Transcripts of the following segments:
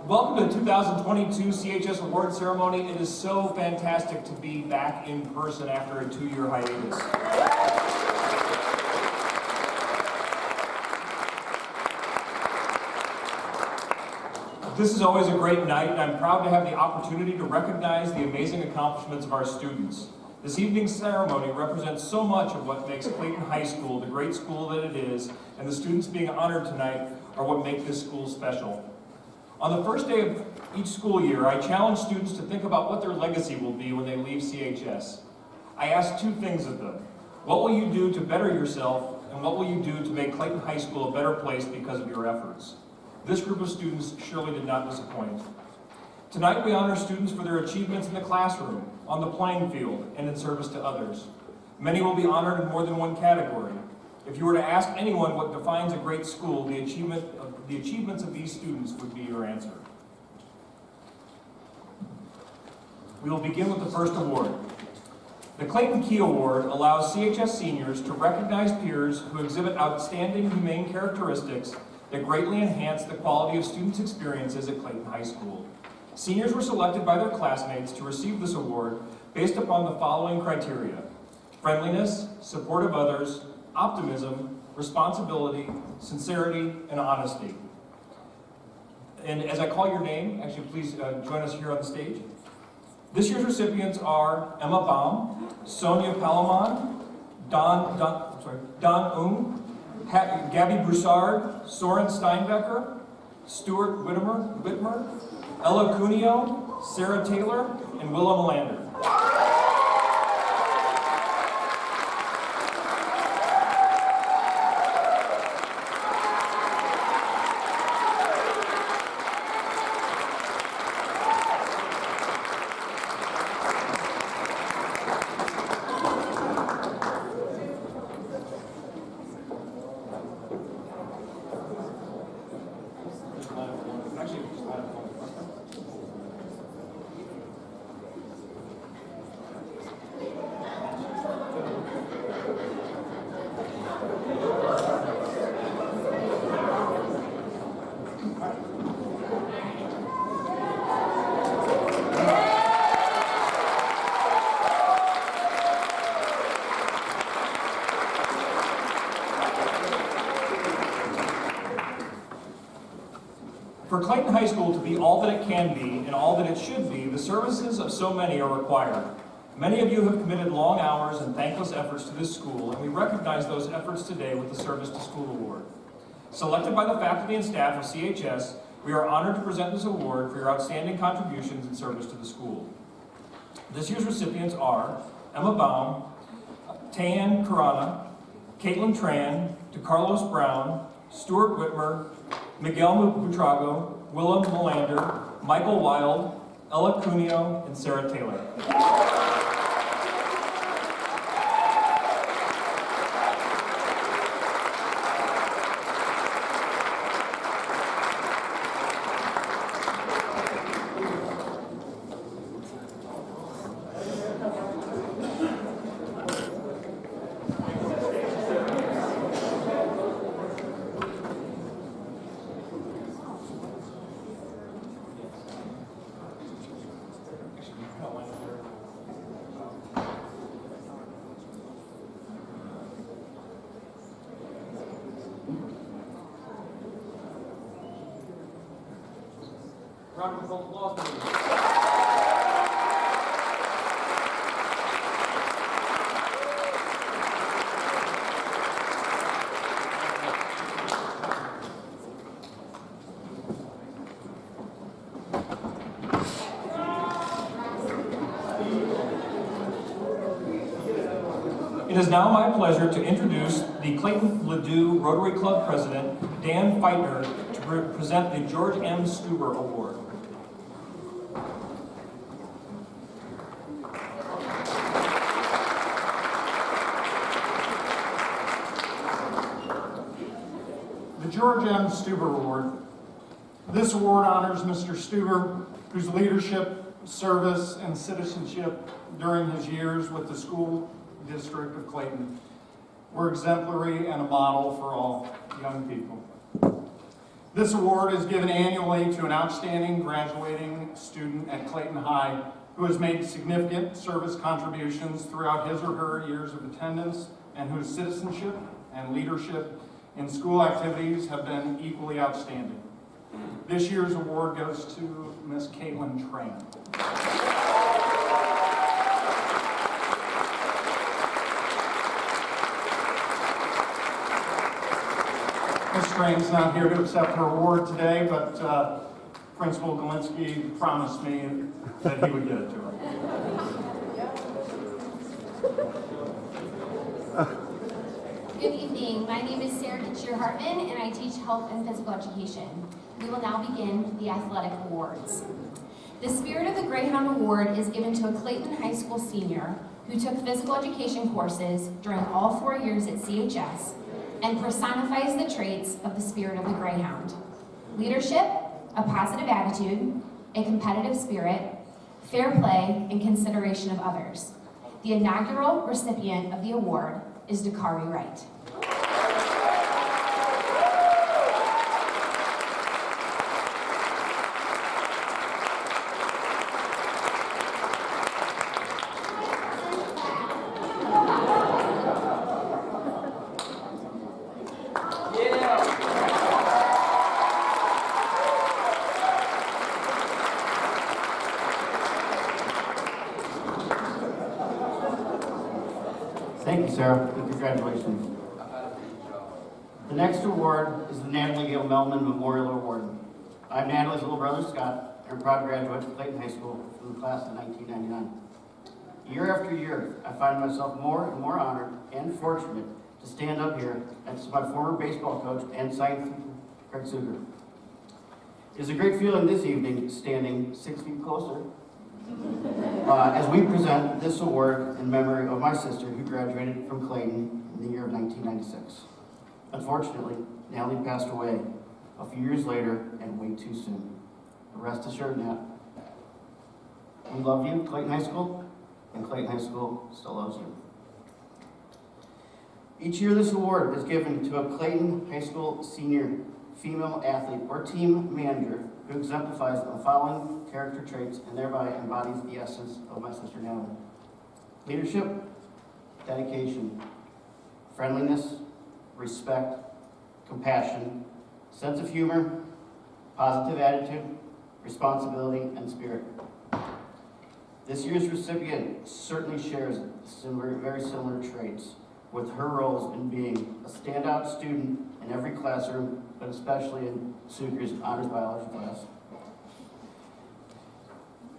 Welcome to the 2022 CHS Award Ceremony. It is so fantastic to be back in person after a 2-year hiatus. This is always a great night, and I'm proud to have the opportunity to recognize the amazing accomplishments of our students. This evening's ceremony represents so much of what makes Clayton High School the great school that it is, and the students being honored tonight are what make this school special. On the first day of each school year, I challenge students to think about what their legacy will be when they leave CHS. I ask 2 things of them. What will you do to better yourself, and what will you do to make Clayton High School a better place because of your efforts? This group of students surely did not disappoint. Tonight we honor students for their achievements in the classroom, on the playing field, and in service to others. Many will be honored in more than one category. If you were to ask anyone what defines a great school, the achievements of these students would be your answer. We will begin with the first award. The Clayton Key Award allows CHS seniors to recognize peers who exhibit outstanding humane characteristics that greatly enhance the quality of students' experiences at Clayton High School. Seniors were selected by their classmates to receive this award based upon the following criteria: friendliness, support of others, optimism, responsibility, sincerity, and honesty. And as I call your name, actually please join us here on the stage. This year's recipients are Emma Baum, Sonia Palamon, Don Ung, Gabby Broussard, Soren Steinbecker, Stuart Whitmer, Ella Cuneo, Sarah Taylor, and Willa Melander. For Clayton High School to be all that it can be and all that it should be, the services of so many are required. Many of you have committed long hours and thankless efforts to this school, and we recognize those efforts today with the Service to School Award. Selected by the faculty and staff of CHS, we are honored to present this award for your outstanding contributions in service to the school. This year's recipients are Emma Baum, Tayan Karana, Caitlin Tran, DeCarlos Brown, Stuart Whitmer, Miguel Butrago, Willem Melander, Michael Wild, Ella Cuneo, and Sarah Taylor. Round of applause, please. It is now my pleasure to introduce the Clayton Ladue Rotary Club President, Dan Feitner, to present the George M. Stuber Award. The George M. Stuber Award. This award honors Mr. Stuber, whose leadership, service, and citizenship during his years with the school district of Clayton were exemplary and a model for all young people. This award is given annually to an outstanding graduating student at Clayton High who has made significant service contributions throughout his or her years of attendance and whose citizenship and leadership in school activities have been equally outstanding. This year's award goes to Miss Caitlin Tran. Ms. Train's not here to accept her award today, but Principal Galinsky promised me that he would get it to her. Good evening. My name is Sarah Hartman, and I teach health and physical education. We will now begin the athletic awards. The Spirit of the Greyhound Award is given to a Clayton High School senior who took physical education courses during all 4 years at CHS and personifies the traits of the spirit of the Greyhound: leadership, a positive attitude, a competitive spirit, fair play, and consideration of others. The inaugural recipient of the award is Dakari Wright. Thank you, Sarah, and congratulations. The next award is the Natalie Gail Melman Memorial Award. I'm Natalie's little brother, Scott, and a proud graduate of Clayton High School from the class of 1999. Year after year, I find myself more and more honored and fortunate to stand up here next to my former baseball coach and science teacher, Craig Suger. It is a great feeling this evening, standing 6 feet closer, as we present this award in memory of my sister who graduated from Clayton in the year of 1996. Unfortunately, Natalie passed away a few years later and way too soon. But rest assured, Nat, we love you, Clayton High School, and Clayton High School still loves you. Each year this award is given to a Clayton High School senior female athlete or team manager who exemplifies the following character traits and thereby embodies the essence of my sister Natalie: leadership, dedication, friendliness, respect, compassion, sense of humor, positive attitude, responsibility, and spirit. This year's recipient certainly shares very similar traits, with her roles in being a standout student in every classroom, but especially in Suger's honors biology class.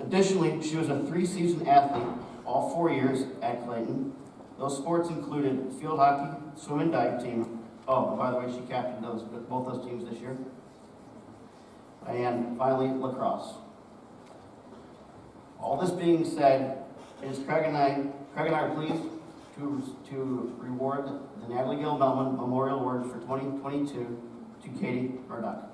Additionally, she was a 3-season athlete all 4 years at Clayton. Those sports included field hockey, swim and dive team. Oh, and by the way, she captained both those teams this year. And finally, lacrosse. All this being said, Craig and I are pleased to reward the Natalie Gail Melman Memorial Award for 2022 to Katie Murdoch.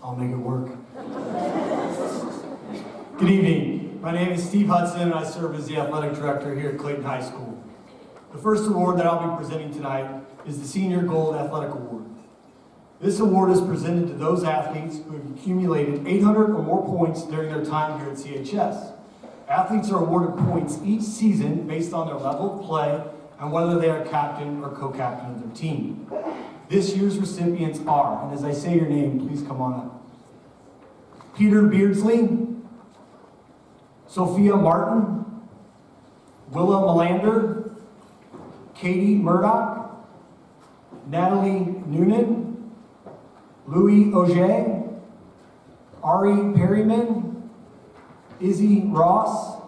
I'll make it work. Good evening. My name is Steve Hudson, and I serve as the athletic director here at Clayton High School. The first award that I'll be presenting tonight is the Senior Gold Athletic Award. This award is presented to those athletes who have accumulated 800 or more points during their time here at CHS. Athletes are awarded points each season based on their level of play and whether they are captain or co-captain of their team. This year's recipients are, and as I say your name, please come on up: Peter Beardsley, Sophia Martin, Willa Melander, Katie Murdoch, Natalie Noonan, Louis Auger, Ari Perryman, Izzy Ross,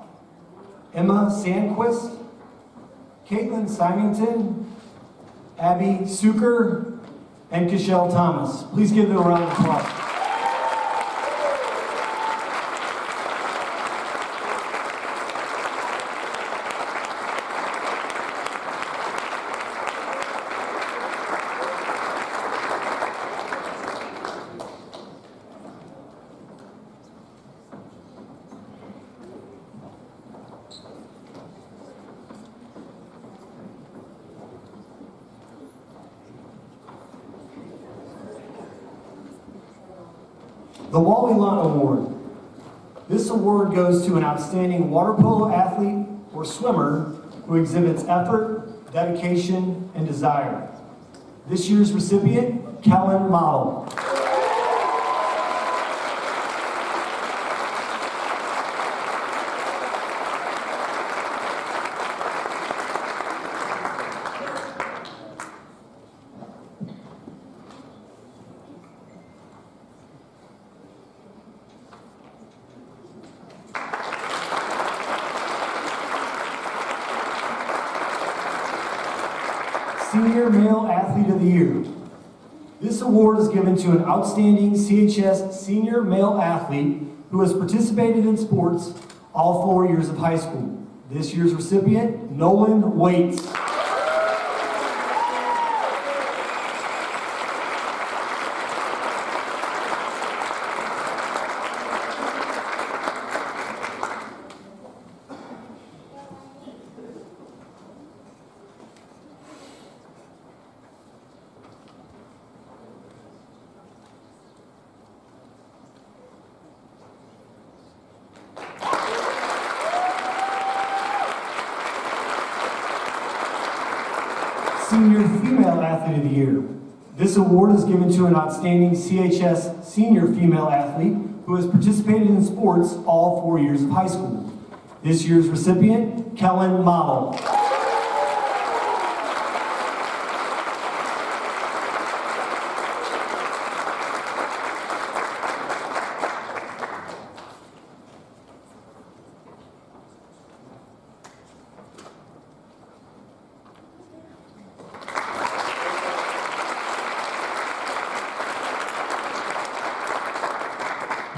Emma Sandquist, Caitlin Symington, Abby Suker, and Kishelle Thomas. Please give them a round of applause. The Wally Lott Award. This award goes to an outstanding water polo athlete or swimmer who exhibits effort, dedication, and desire. This year's recipient, Kellen Model. Senior Male Athlete of the Year. This award is given to an outstanding CHS senior male athlete who has participated in sports all 4 years of high school. This year's recipient, Nolan Waits. Senior Female Athlete of the Year. This award is given to an outstanding CHS senior female athlete who has participated in sports all 4 years of high school. This year's recipient, Kellen Model.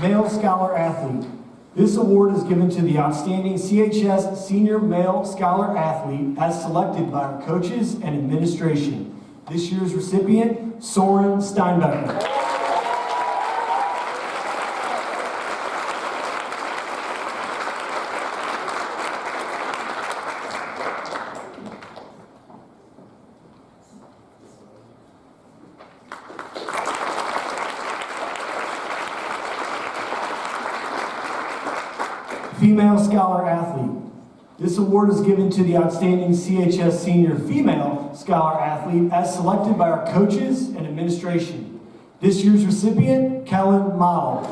Male Scholar Athlete. This award is given to the outstanding CHS Senior Male Scholar Athlete as selected by our coaches and administration. This year's recipient, Soren Steinbecker. Female Scholar Athlete. This award is given to the outstanding CHS Senior Female Scholar Athlete as selected by our coaches and administration. This year's recipient, Kellen Model.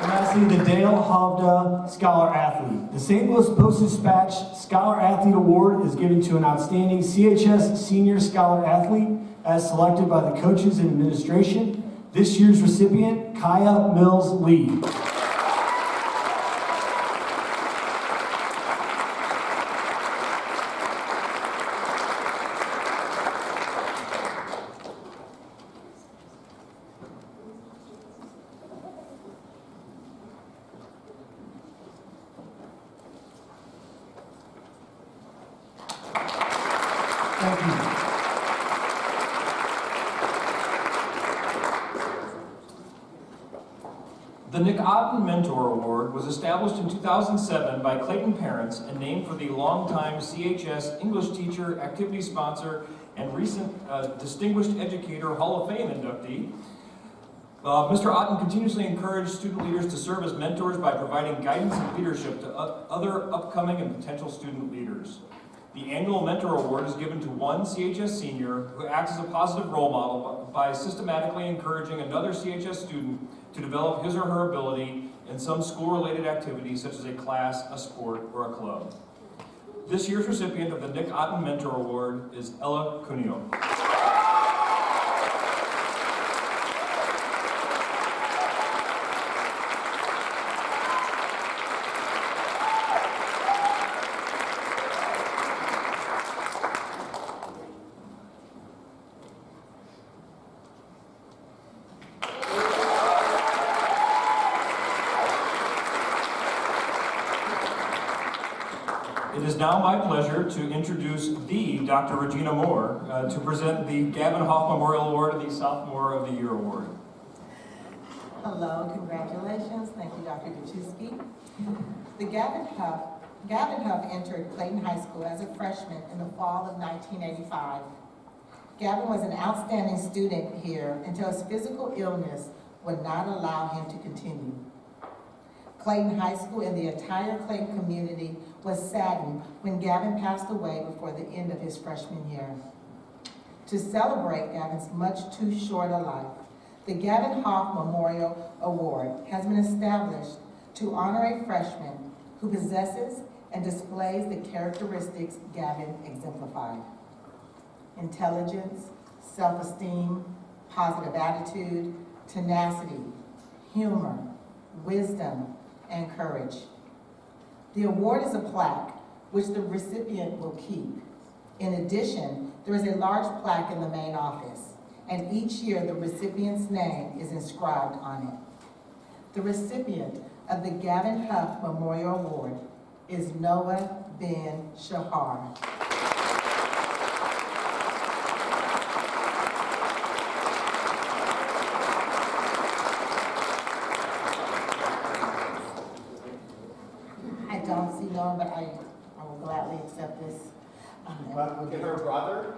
And lastly, the Dale Hovda Scholar Athlete. The St. Louis Post-Dispatch Scholar Athlete Award is given to an outstanding CHS Senior Scholar Athlete as selected by the coaches and administration. This year's recipient, Kaya Mills Lee. Thank you. The Nick Otten Mentor Award was established in 2007 by Clayton parents and named for the longtime CHS English teacher, activity sponsor, and recent Distinguished Educator Hall of Fame inductee. Mr. Otten continuously encouraged student leaders to serve as mentors by providing guidance and leadership to other upcoming and potential student leaders. The annual Mentor Award is given to one CHS senior who acts as a positive role model by systematically encouraging another CHS student to develop his or her ability in some school-related activity such as a class, a sport, or a club. This year's recipient of the Nick Otten Mentor Award is Ella Cuneo. It is now my pleasure to introduce the Dr. Regina Moore to present the Gavin Hoff Memorial Award and the Sophomore of the Year Award. Hello, congratulations. Thank you, Dr. Duchesky. The Gavin Huff entered Clayton High School as a freshman in the fall of 1985. Gavin was an outstanding student here until his physical illness would not allow him to continue. Clayton High School and the entire Clayton community was saddened when Gavin passed away before the end of his freshman year. To celebrate Gavin's much too short a life, the Gavin Hoff Memorial Award has been established to honor a freshman who possesses and displays the characteristics Gavin exemplified: intelligence, self-esteem, positive attitude, tenacity, humor, wisdom, and courage. The award is a plaque which the recipient will keep. In addition, there is a large plaque in the main office, and each year the recipient's name is inscribed on it. The recipient of the Gavin Huff Memorial Award is Noah Ben Shahar. I don't see Noah, but I will gladly accept this. Well, get her brother.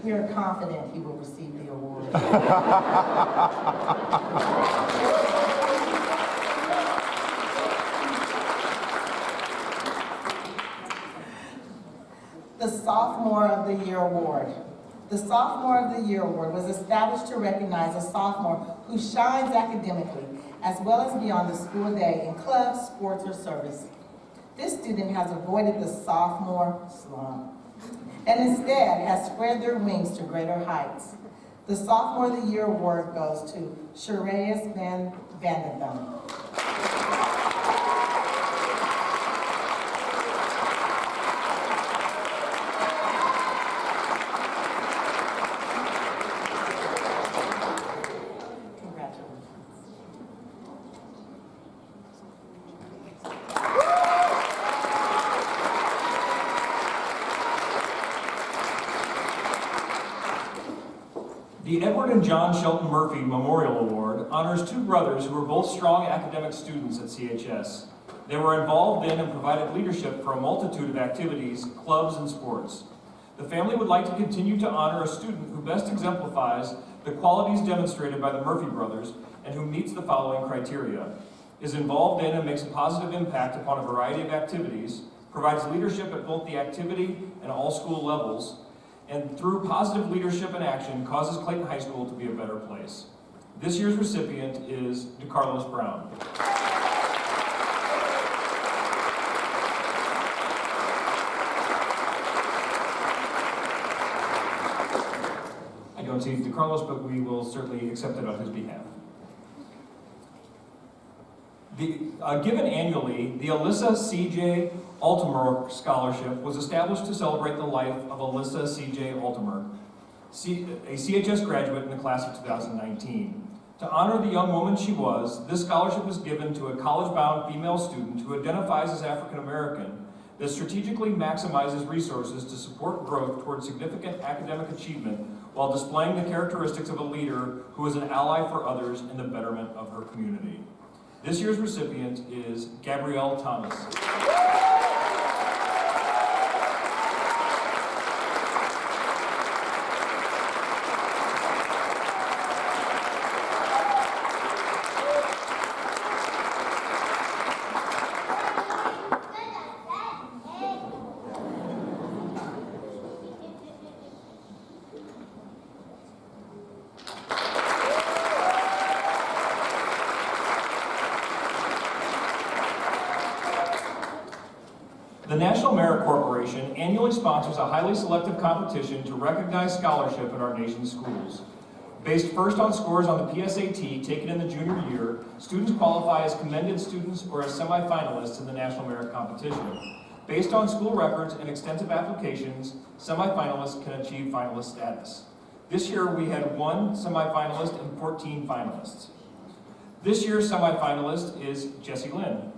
We are confident he will receive the award. The Sophomore of the Year Award. The Sophomore of the Year Award was established to recognize a sophomore who shines academically as well as beyond the school day in clubs, sports, or service. This student has avoided the sophomore slump and instead has spread their wings to greater heights. The Sophomore of the Year Award goes to Sherayas Van Vandentham. The Edward and John Shelton Murphy Memorial Award honors two brothers who were both strong academic students at CHS. They were involved in and provided leadership for a multitude of activities, clubs, and sports. The family would like to continue to honor a student who best exemplifies the qualities demonstrated by the Murphy brothers and who meets the following criteria: is involved in and makes a positive impact upon a variety of activities, provides leadership at both the activity and all school levels, and through positive leadership and action causes Clayton High School to be a better place. This year's recipient is DeCarlos Brown. I don't see DeCarlos, but we will certainly accept it on his behalf. Given annually, the Alyssa C.J. Altimer Scholarship was established to celebrate the life of Alyssa C.J. Altimer, a CHS graduate in the class of 2019. To honor the young woman she was, this scholarship was given to a college-bound female student who identifies as African American that strategically maximizes resources to support growth towards significant academic achievement while displaying the characteristics of a leader who is an ally for others in the betterment of her community. This year's recipient is Gabrielle Thomas. The National Merit Corporation annually sponsors a highly selective competition to recognize scholarship in our nation's schools. Based first on scores on the PSAT taken in the junior year, students qualify as commended students or as semifinalists in the National Merit Competition. Based on school records and extensive applications, semifinalists can achieve finalist status. This year we had 1 semifinalist and 14 finalists. This year's semifinalist is Jessie Lynn.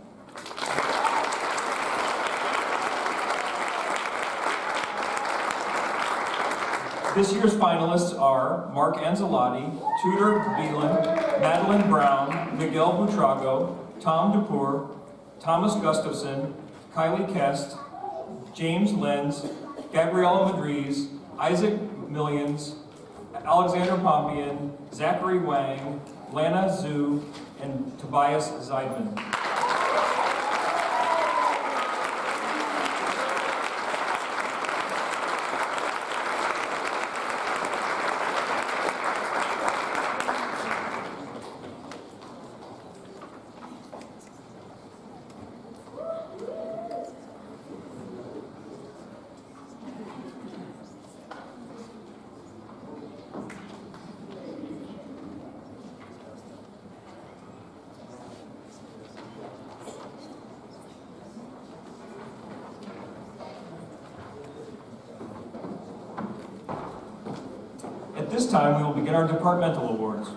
This year's finalists are Mark Anzalotti, Tudor Beelan, Madeline Brown, Miguel Butrago, Tom Dupour, Thomas Gustafson, Kylie Kest, James Lenz, Gabriella Madriz, Isaac Millions, Alexander Pompian, Zachary Wang, Lana Zhu, and Tobias Zeidman. At this time, we will begin our departmental awards.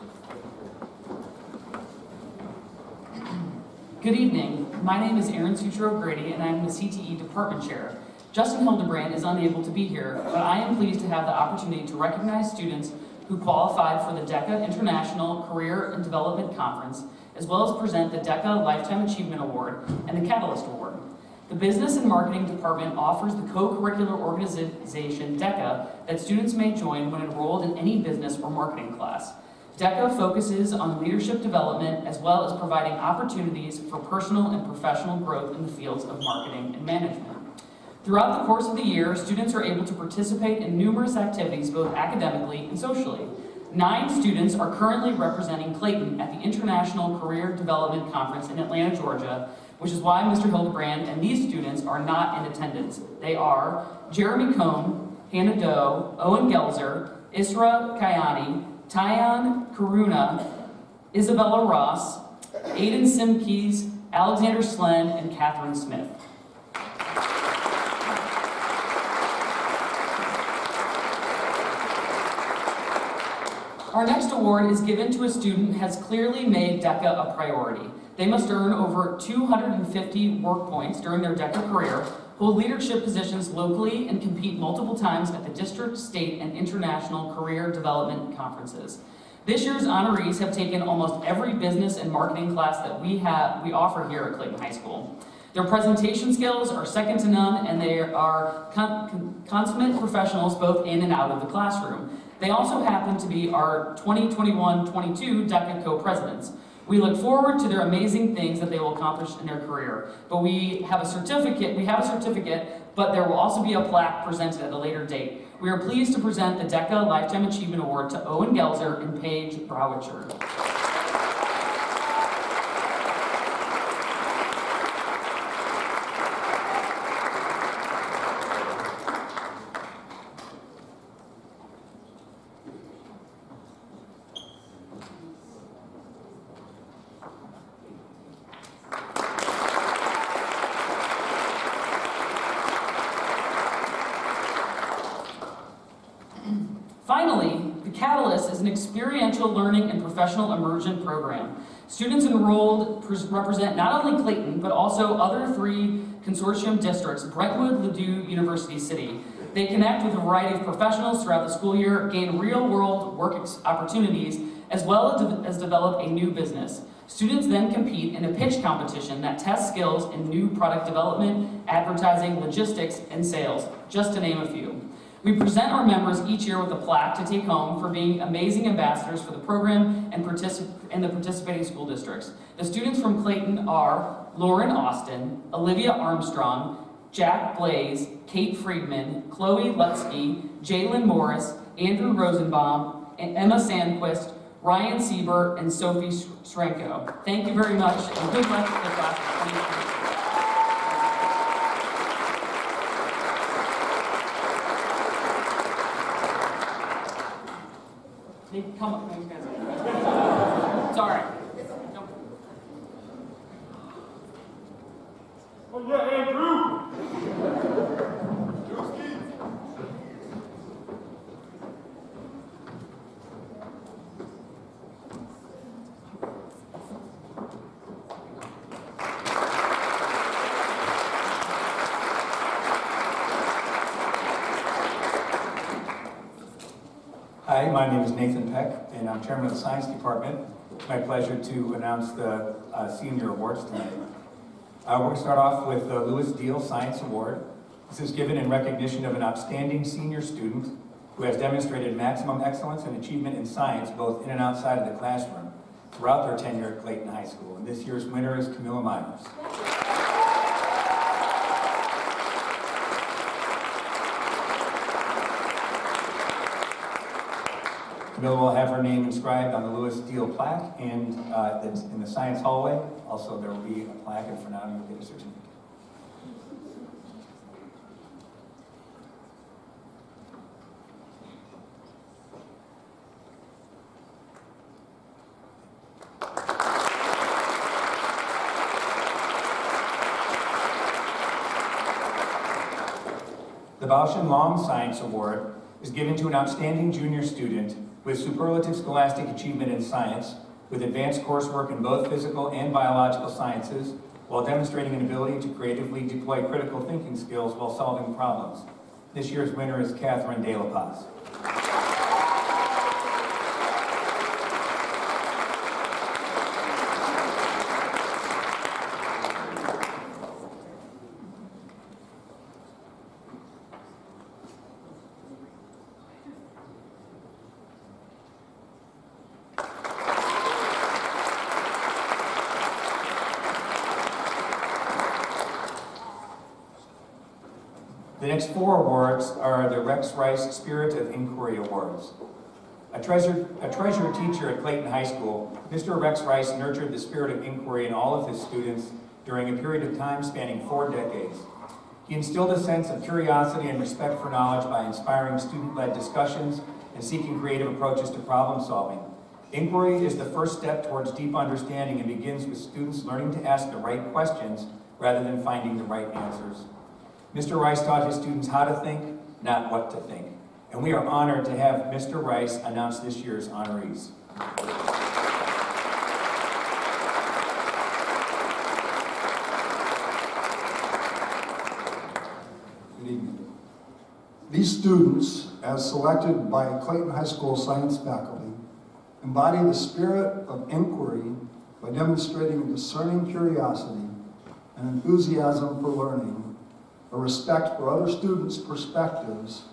Good evening. My name is Aaron Sucher O'Grady, and I am the CTE Department Chair. Justin Hildebrand is unable to be here, but I am pleased to have the opportunity to recognize students who qualified for the DECA International Career and Development Conference, as well as present the DECA Lifetime Achievement Award and the Catalyst Award. The Business and Marketing Department offers the co-curricular organization DECA that students may join when enrolled in any business or marketing class. DECA focuses on leadership development as well as providing opportunities for personal and professional growth in the fields of marketing and management. Throughout the course of the year, students are able to participate in numerous activities both academically and socially. 9 students are currently representing Clayton at the International Career Development Conference in Atlanta, Georgia, which is why Mr. Hildebrand and these students are not in attendance. They are Jeremy Cohn, Hannah Doe, Owen Gelzer, Isra Kayani, Tyan Karuna, Isabella Ross, Aiden Simkes, Alexander Slen, and Catherine Smith. Our next award is given to a student who has clearly made DECA a priority. They must earn over 250 work points during their DECA career, hold leadership positions locally, and compete multiple times at the district, state, and international career development conferences. This year's honorees have taken almost every business and marketing class that we offer here at Clayton High School. Their presentation skills are second to none, and they are consummate professionals both in and out of the classroom. They also happen to be our 2021-22 DECA co-presidents. We look forward to their amazing things that they will accomplish in their career. But we have a certificate, but there will also be a plaque presented at a later date. We are pleased to present the DECA Lifetime Achievement Award to Owen Gelzer and Paige Browitcher. Finally, the Catalyst is an experiential learning and professional immersion program. Students enrolled represent not only Clayton, but also other 3 consortium districts, Brentwood, Ladue, University City. They connect with a variety of professionals throughout the school year, gain real-world work opportunities, as well as develop a new business. Students then compete in a pitch competition that tests skills in new product development, advertising, logistics, and sales, just to name a few. We present our members each year with a plaque to take home for being amazing ambassadors for the program and the participating school districts. The students from Clayton are Lauren Austin, Olivia Armstrong, Jack Blaze, Kate Friedman, Chloe Lutsky, Jalen Morris, Andrew Rosenbaum, and Emma Sandquist, Ryan Sieber, and Sophie Sranko. Thank you very much, and good luck to the class of 2023. They come up, thanks guys. It's all right. No. Oh yeah, Andrew! Hi, my name is Nathan Peck, and I'm chairman of the science department. It's my pleasure to announce the senior awards tonight. We're going to start off with the Lewis Deal Science Award. This is given in recognition of an outstanding senior student who has demonstrated maximum excellence and achievement in science, both in and outside of the classroom, throughout their tenure at Clayton High School. And this year's winner is Camilla Myers. Camilla will have her name inscribed on the Lewis Deal plaque and that's in the science hallway. Also, there will be a plaque, and for now, you'll get a certificate. The Bausch and Lomb Science Award is given to an outstanding junior student with superlative scholastic achievement in science, with advanced coursework in both physical and biological sciences, while demonstrating an ability to creatively deploy critical thinking skills while solving problems. This year's winner is Catherine De La Paz. The next four awards are the Rex Rice Spirit of Inquiry Awards. A treasure teacher at Clayton High School, Mr. Rex Rice nurtured the spirit of inquiry in all of his students during a period of time spanning 4 decades. He instilled a sense of curiosity and respect for knowledge by inspiring student-led discussions and seeking creative approaches to problem solving. Inquiry is the first step towards deep understanding and begins with students learning to ask the right questions rather than finding the right answers. Mr. Rice taught his students how to think, not what to think. And we are honored to have Mr. Rice announce this year's honorees. Good evening. These students, as selected by Clayton High School science faculty, embody the spirit of inquiry by demonstrating a discerning curiosity, an enthusiasm for learning, a respect for other students' perspectives,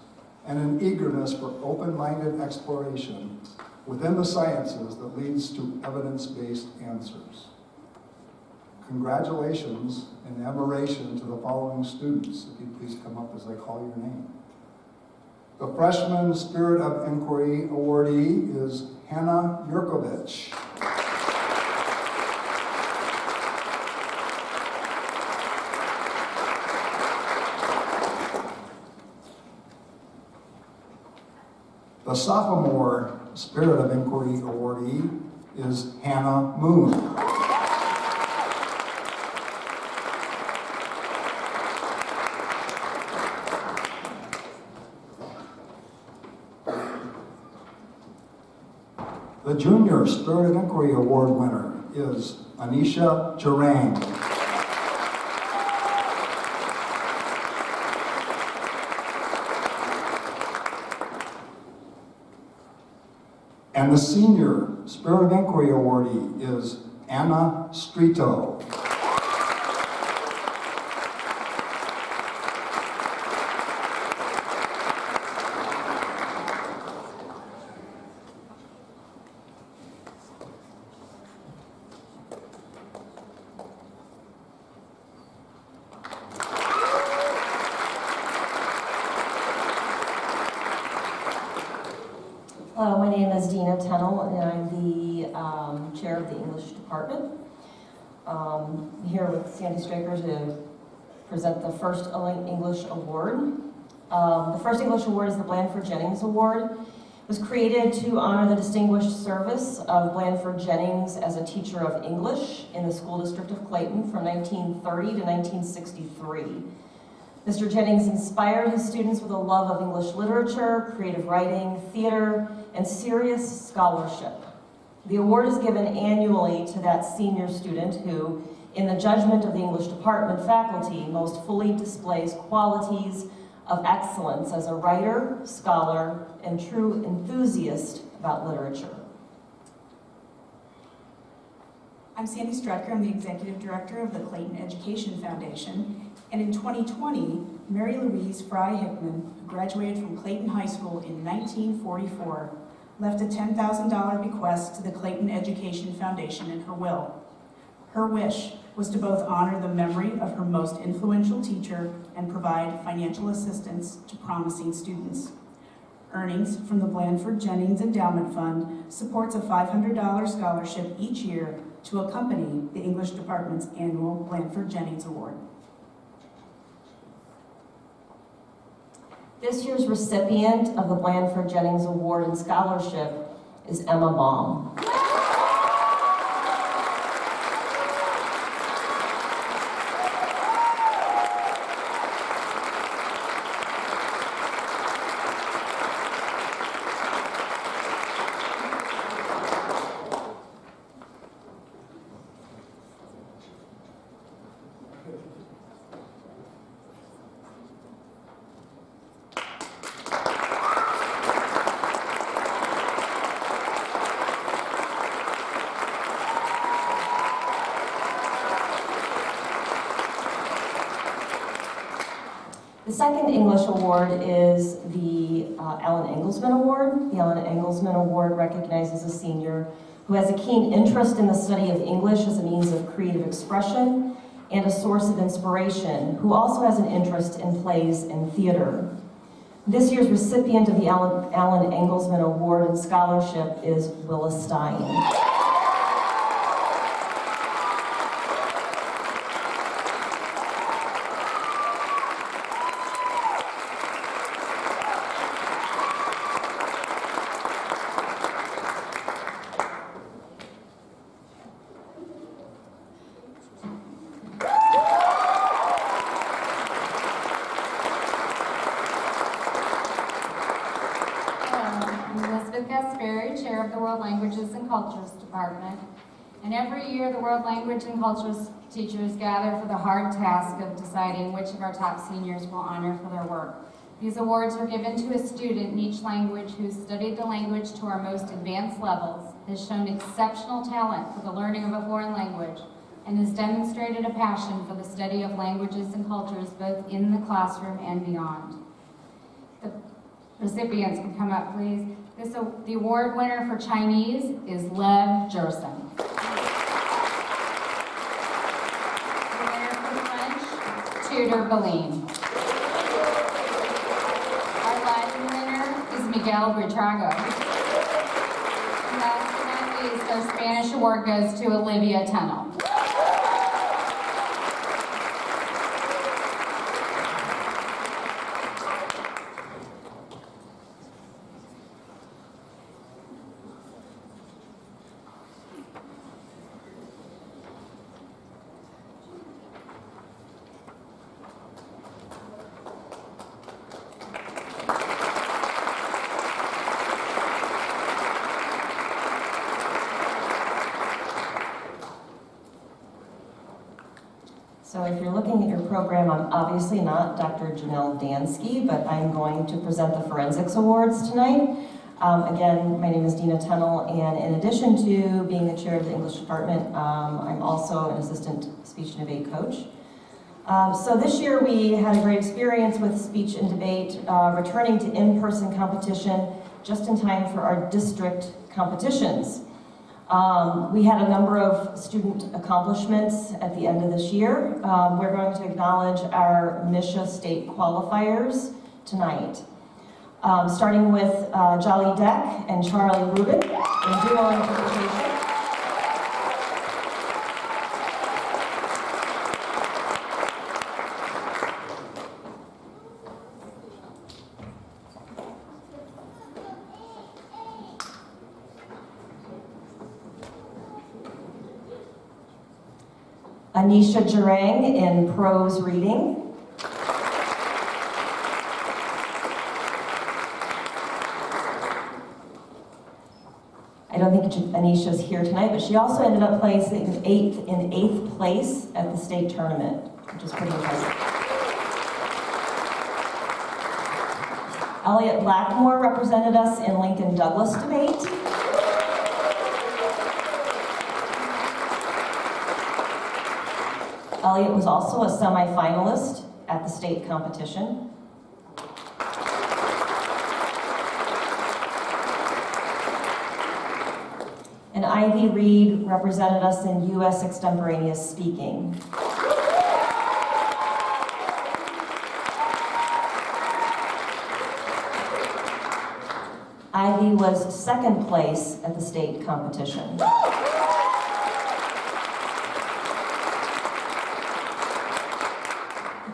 and an eagerness for open-minded exploration within the sciences that leads to evidence-based answers. Congratulations and admiration to the following students. If you please come up as I call your name. The Freshman Spirit of Inquiry awardee is Hannah Yurkovich. The Sophomore Spirit of Inquiry awardee is Hannah Moon. The Junior Spirit of Inquiry Award winner is Anisha Jarang. And the Senior Spirit of Inquiry awardee is Anna Strito. Hello, my name is Dina Tennell, and I'm the chair of the English department. I'm here with Sandy Straker to present the first English award. The first English award is the Blandford Jennings Award. It was created to honor the distinguished service of Blandford Jennings as a teacher of English in the school district of Clayton from 1930 to 1963. Mr. Jennings inspired his students with a love of English literature, creative writing, theater, and serious scholarship. The award is given annually to that senior student who, in the judgment of the English department faculty, most fully displays qualities of excellence as a writer, scholar, and true enthusiast about literature. I'm Sandy Strucker. I'm the Executive Director of the Clayton Education Foundation. And in 2020, Mary Louise Fry Hickman, who graduated from Clayton High School in 1944, left a $10,000 bequest to the Clayton Education Foundation in her will. Her wish was to both honor the memory of her most influential teacher and provide financial assistance to promising students. Earnings from the Blandford Jennings Endowment Fund supports a $500 scholarship each year to accompany the English Department's annual Blandford Jennings Award. This year's recipient of the Blandford Jennings Award and Scholarship is Emma Baum. The second English award is the Alan Engelsman Award. The Alan Engelsman Award recognizes a senior who has a keen interest in the study of English as a means of creative expression and a source of inspiration, who also has an interest in plays and theater. This year's recipient of the Alan Engelsman Award and Scholarship is Willis Stein. Chair of the World Languages and Cultures Department. And every year, the World Language and Cultures teachers gather for the hard task of deciding which of our top seniors will honor for their work. These awards are given to a student in each language who studied the language to our most advanced levels, has shown exceptional talent for the learning of a foreign language, and has demonstrated a passion for the study of languages and cultures both in the classroom and beyond. The recipients can come up, please. The award winner for Chinese is Lev Jerson. The winner for French, Tudor Beline. Our Latin winner is Miguel Buitrago. And last but not least, our Spanish award goes to Olivia Tennell. So if you're looking at your program, I'm obviously not Dr. Janelle Dansky, but I'm going to present the Forensics Awards tonight. Again, my name is Dina Tunnell, and in addition to being the chair of the English department, I'm also an assistant speech and debate coach. So this year we had a great experience with speech and debate, returning to in-person competition just in time for our district competitions. We had a number of student accomplishments at the end of this year. We're going to acknowledge our MISHA state qualifiers tonight. Starting with Jolly Deck and Charlie Rubin in duo interpretation. Anisha Jarang in prose reading. I don't think Anisha's here tonight, but she also ended up placing eighth place at the state tournament, which is pretty impressive. Elliot Blackmore represented us in Lincoln Douglas debate. Elliot was also a semifinalist at the state competition. And Ivy Reed represented us in U.S. extemporaneous speaking. Ivy was second place at the state competition.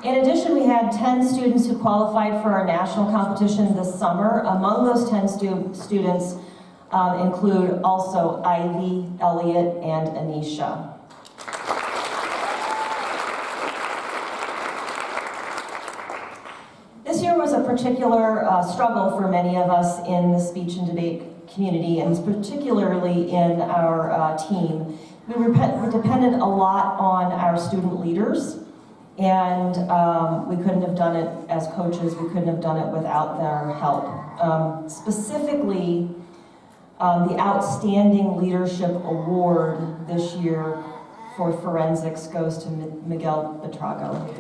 In addition, we had 10 students who qualified for our national competition this summer. Among those 10 students include also Ivy, Elliot, and Anisha. This year was a particular struggle for many of us in the speech and debate community, and particularly in our team. We depended a lot on our student leaders, and we couldn't have done it as coaches, we couldn't have done it without their help. Specifically, the Outstanding Leadership Award this year for forensics goes to Miguel Betrago.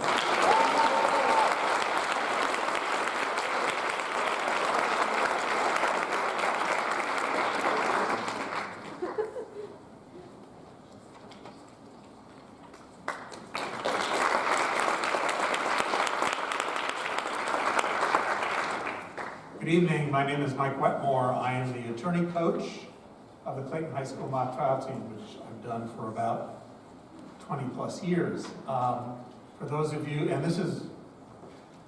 Good evening, my name is Mike Wetmore. I am the attorney coach of the Clayton High School mock trial team, which I've done for about 20 plus years. For those of you, and this is...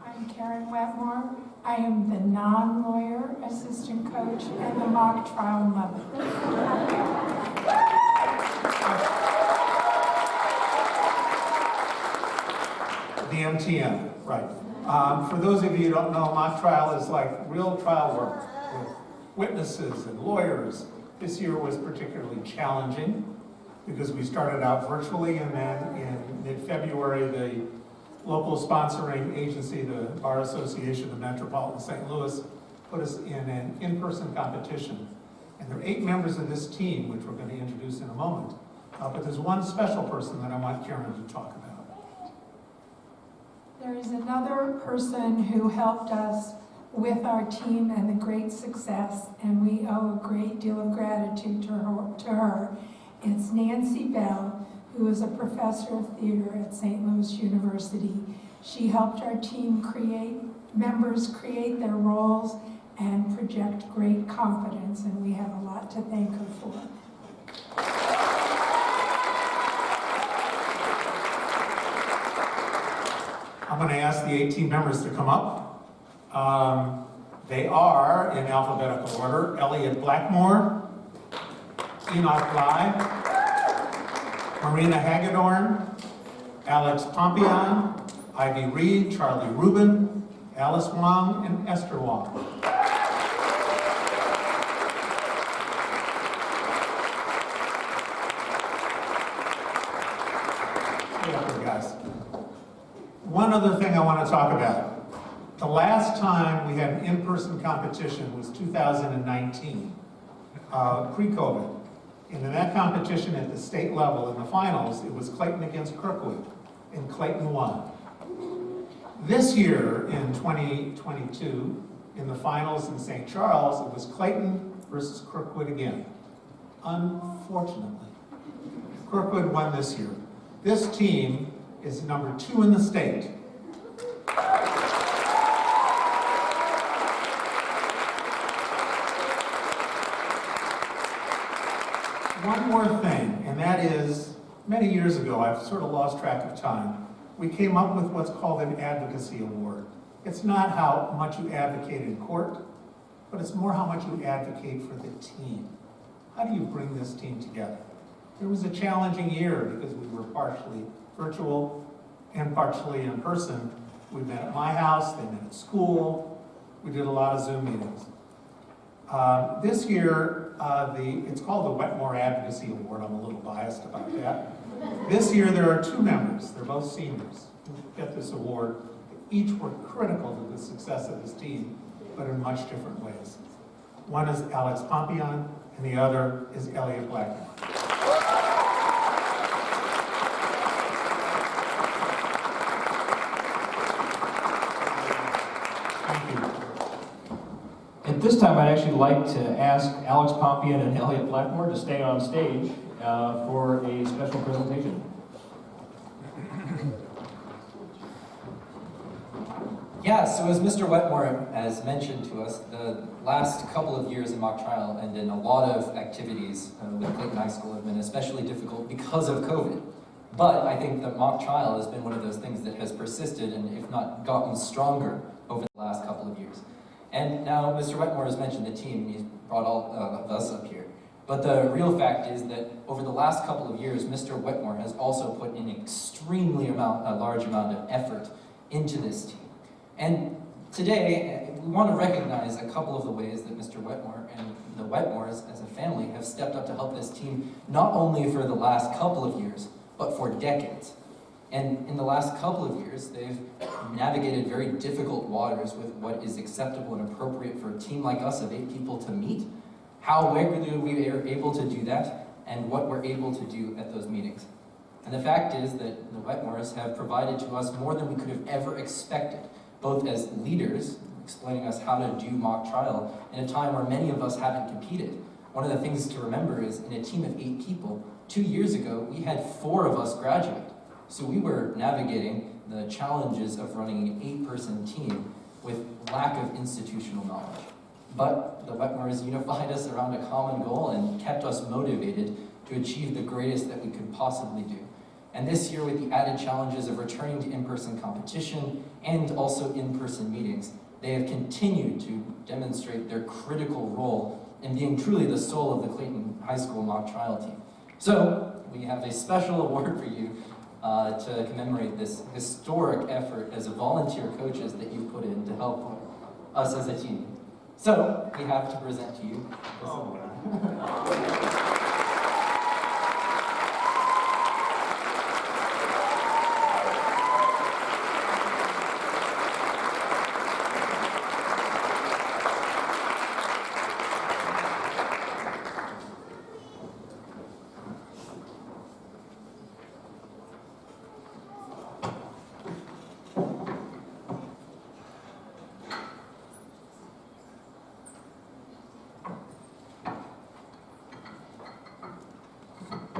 I'm Karen Wetmore. I am the non-lawyer assistant coach and the mock trial mother. The MTM, right. For those of you who don't know, mock trial is like real trial work with witnesses and lawyers. This year was particularly challenging because we started out virtually, and then in mid-February, the local sponsoring agency, the Bar Association of Metropolitan St. Louis, put us in an in-person competition. And there are 8 members of this team, which we're going to introduce in a moment. But there's one special person that I want Karen to talk about. There is another person who helped us with our team and the great success, and we owe a great deal of gratitude to her. It's Nancy Bell, who is a professor of theater at St. Louis University. She helped our team members create their roles and project great confidence, and we have a lot to thank her for. I'm going to ask the 18 members to come up. They are, in alphabetical order, Elliot Blackmore, Enoch Bly, Marina Hagedorn, Alex Pompion, Ivy Reed, Charlie Rubin, Alice Wong, and Esther Wong. Get up here, guys. One other thing I want to talk about. The last time we had an in-person competition was 2019, pre-COVID. And in that competition at the state level, in the finals, it was Clayton against Crookwood, and Clayton won. This year, in 2022, in the finals in St. Charles, it was Clayton versus Crookwood again. Unfortunately, Crookwood won this year. This team is number 2 in the state. One more thing, and that is, many years ago, I've sort of lost track of time, we came up with what's called an advocacy award. It's not how much you advocate in court, but it's more how much you advocate for the team. How do you bring this team together? It was a challenging year because we were partially virtual and partially in person. We met at my house, they met at school, we did a lot of Zoom meetings. This year, it's called the Wetmore Advocacy Award. I'm a little biased about that. This year there are 2 members, they're both seniors, who get this award. Each were critical to the success of this team, but in much different ways. One is Alex Pompion, and the other is Elliot Blackman. At this time, I'd actually like to ask Alex Pompion and Elliot Blackmore to stay on stage for a special presentation. Yeah, so as Mr. Wetmore has mentioned to us, the last couple of years in mock trial and in a lot of activities with Clayton High School have been especially difficult because of COVID. But I think that mock trial has been one of those things that has persisted and if not gotten stronger over the last couple of years. And now Mr. Wetmore has mentioned the team, and he's brought all of us up here. But the real fact is that over the last couple of years, Mr. Wetmore has also put in an extremely large amount of effort into this team. And today, we want to recognize a couple of the ways that Mr. Wetmore and the Wetmores as a family have stepped up to help this team, not only for the last couple of years, but for decades. And in the last couple of years, they've navigated very difficult waters with what is acceptable and appropriate for a team like us of 8 people to meet, how regularly we are able to do that, and what we're able to do at those meetings. And the fact is that the Wetmores have provided to us more than we could have ever expected, both as leaders, explaining us how to do mock trial in a time where many of us haven't competed. One of the things to remember is in a team of 8 people, 2 years ago, we had 4 of us graduate. So we were navigating the challenges of running an 8-person team with lack of institutional knowledge. But the Wetmores unified us around a common goal and kept us motivated to achieve the greatest that we could possibly do. And this year, with the added challenges of returning to in-person competition and also in-person meetings, they have continued to demonstrate their critical role in being truly the soul of the Clayton High School mock trial team. So we have a special award for you to commemorate this historic effort as volunteer coaches that you've put in to help us as a team. So we have to present to you this award.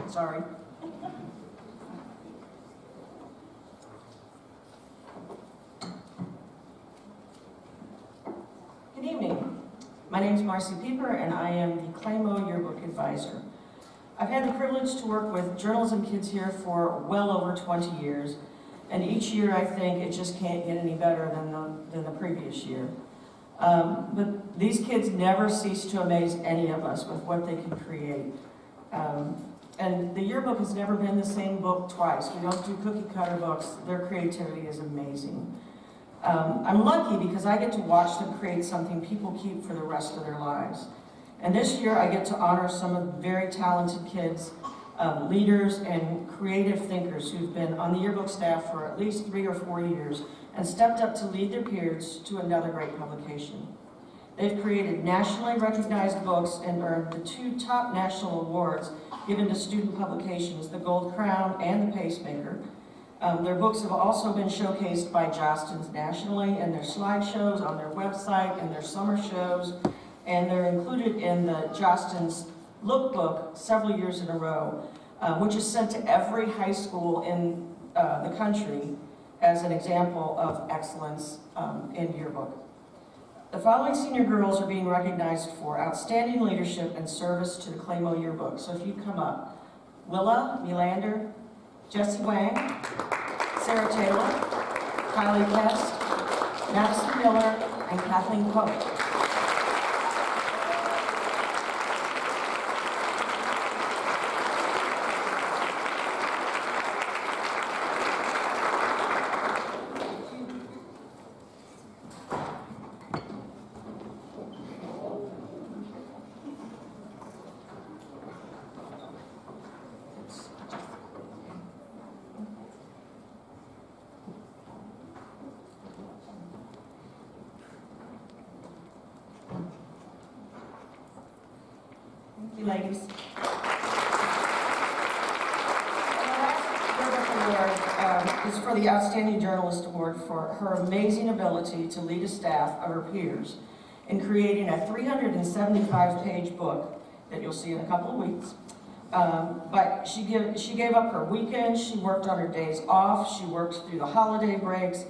Sorry. Good evening. My name is Marcy Pieper, and I am the Claymo Yearbook Advisor. I've had the privilege to work with journalism kids here for well over 20 years, and each year I think it just can't get any better than the previous year. But these kids never cease to amaze any of us with what they can create. And the yearbook has never been the same book twice. We don't do cookie cutter books. Their creativity is amazing. I'm lucky because I get to watch them create something people keep for the rest of their lives. And this year I get to honor some of the very talented kids, leaders and creative thinkers who've been on the yearbook staff for at least 3 or 4 years and stepped up to lead their peers to another great publication. They've created nationally recognized books and earned the 2 top national awards given to student publications, the Gold Crown and the Pacemaker. Their books have also been showcased by Jostens nationally in their slideshows, on their website, and their summer shows, and they're included in the Jostens Lookbook several years in a row, which is sent to every high school in the country as an example of excellence in yearbook. The following senior girls are being recognized for outstanding leadership and service to the Claymore yearbook. So if you come up, Willa Melander, Jessie Wang, Sarah Taylor, Kylie Kest, Madison Miller, and Kathleen Pope. Thank you, ladies. Is for the Outstanding Journalist Award for her amazing ability to lead a staff of her peers in creating a 375-page book that you'll see in a couple of weeks. But she gave up her weekends, she worked on her days off, she worked through the holiday breaks,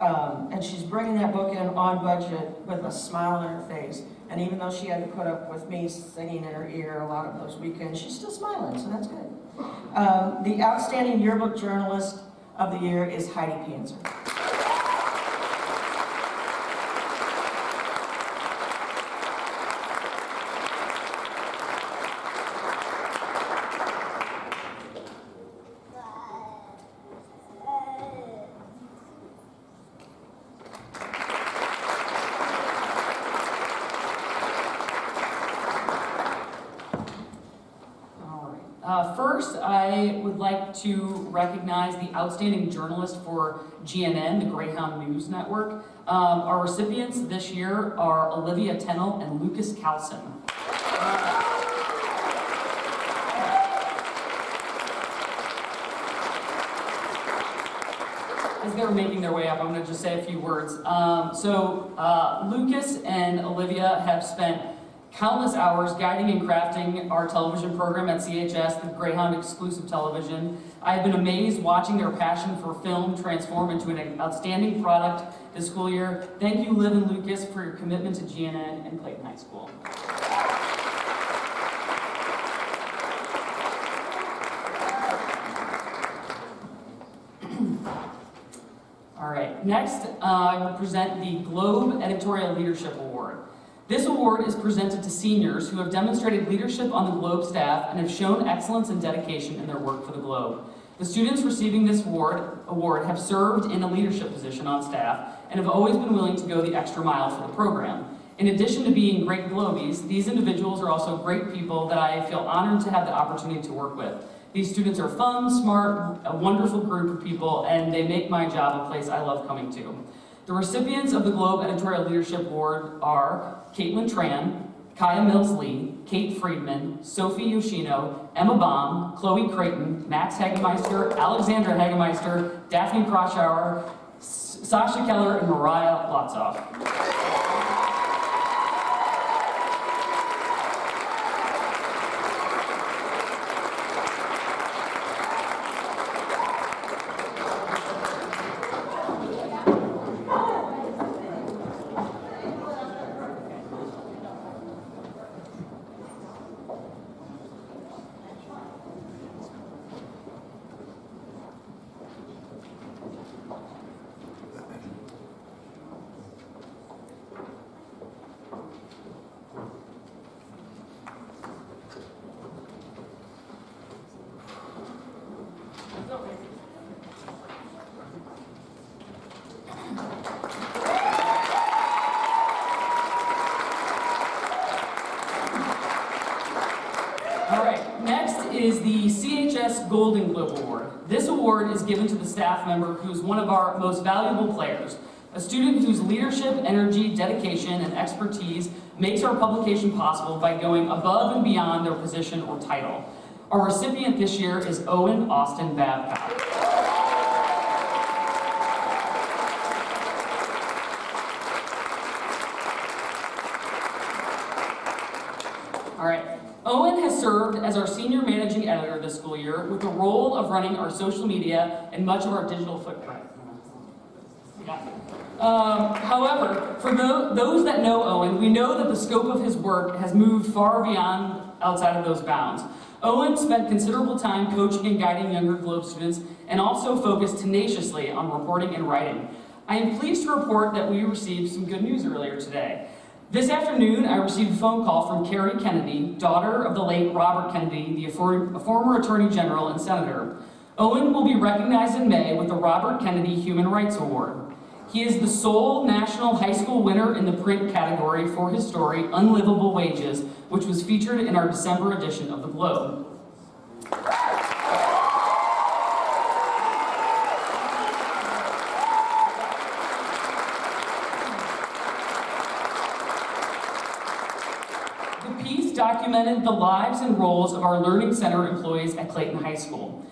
and she's bringing that book in on budget with a smile on her face. And even though she had to put up with me singing in her ear a lot of those weekends, she's still smiling, so that's good. The Outstanding Yearbook Journalist of the Year is Heidi Panzer. First, I would like to recognize the Outstanding Journalist for GNN, the Greyhound News Network. Our recipients this year are Olivia Tennell and Lucas Calson. As they're making their way up, I'm going to just say a few words. Lucas and Olivia have spent countless hours guiding and crafting our television program at CHS, the Greyhound exclusive television. I've been amazed watching their passion for film transform into an outstanding product this school year. Thank you, Liv and Lucas, for your commitment to GNN and Clayton High School. All right, next I will present the Globe Editorial Leadership Award. This award is presented to seniors who have demonstrated leadership on the Globe staff and have shown excellence and dedication in their work for the Globe. The students receiving this award have served in a leadership position on staff and have always been willing to go the extra mile for the program. In addition to being great Globies, these individuals are also great people that I feel honored to have the opportunity to work with. These students are fun, smart, a wonderful group of people, and they make my job a place I love coming to. The recipients of the Globe Editorial Leadership Award are Caitlin Tran, Kaya Mills-Lee, Kate Friedman, Sophie Yoshino, Emma Baum, Chloe Creighton, Max Hagemeister, Alexandra Hagemeister, Daphne Kroschauer, Sasha Keller, and Mariah Lotzoff. All right, next is the CHS Golden Globe Award. This award is given to the staff member who's one of our most valuable players, a student whose leadership, energy, dedication, and expertise makes our publication possible by going above and beyond their position or title. Our recipient this year is Owen Austin Babcock. All right. Owen has served as our senior managing editor this school year with the role of running our social media and much of our digital footprint. However, for those that know Owen, we know that the scope of his work has moved far beyond outside of those bounds. Owen spent considerable time coaching and guiding younger Globe students and also focused tenaciously on reporting and writing. I am pleased to report that we received some good news earlier today. This afternoon, I received a phone call from Carrie Kennedy, daughter of the late Robert Kennedy, the former Attorney General and Senator. Owen will be recognized in May with the Robert Kennedy Human Rights Award. He is the sole national high school winner in the print category for his story, Unlivable Wages, which was featured in our December edition of the Globe. The piece documented the lives and roles of our Learning Center employees at Clayton High School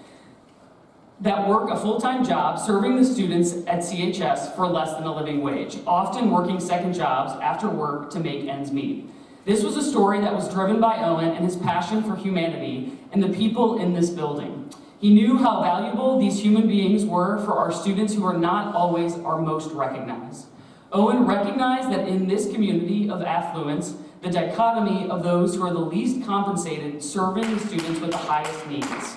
that work a full-time job serving the students at CHS for less than a living wage, often working second jobs after work to make ends meet. This was a story that was driven by Owen and his passion for humanity and the people in this building. He knew how valuable these human beings were for our students who are not always our most recognized. Owen recognized that in this community of affluence, the dichotomy of those who are the least compensated serving the students with the highest needs.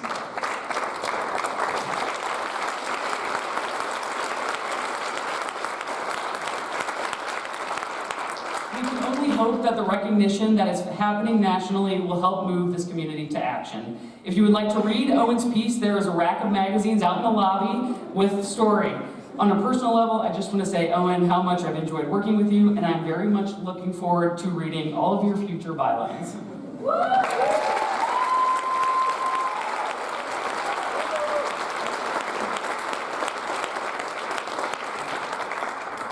Hope that the recognition that is happening nationally will help move this community to action. If you would like to read Owen's piece, there is a rack of magazines out in the lobby with the story. On a personal level, I just want to say, Owen, how much I've enjoyed working with you, and I'm very much looking forward to reading all of your future bylines.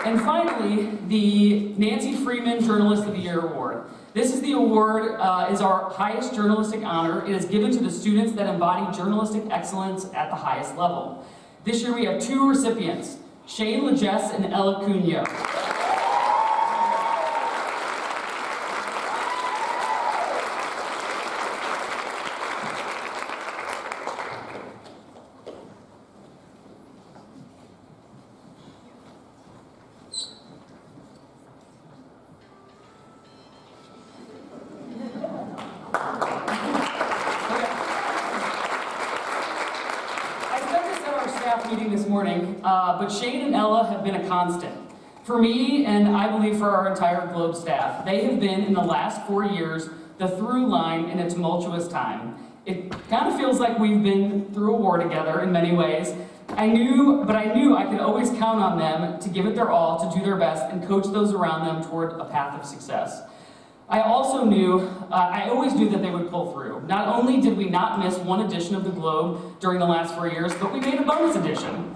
And finally, the Nancy Freeman Journalist of the Year Award. This is the award, is our highest journalistic honor. It is given to the students that embody journalistic excellence at the highest level. This year we have two recipients, Shane Legess and Ella Cunha. Meeting this morning, but Shane and Ella have been a constant. For me, and I believe for our entire Globe staff, they have been, in the last 4 years, the through line in a tumultuous time. It kind of feels like we've been through a war together in many ways. I knew I could always count on them to give it their all, to do their best, and coach those around them toward a path of success. I always knew that they would pull through. Not only did we not miss one edition of the Globe during the last 4 years, but we made a bonus edition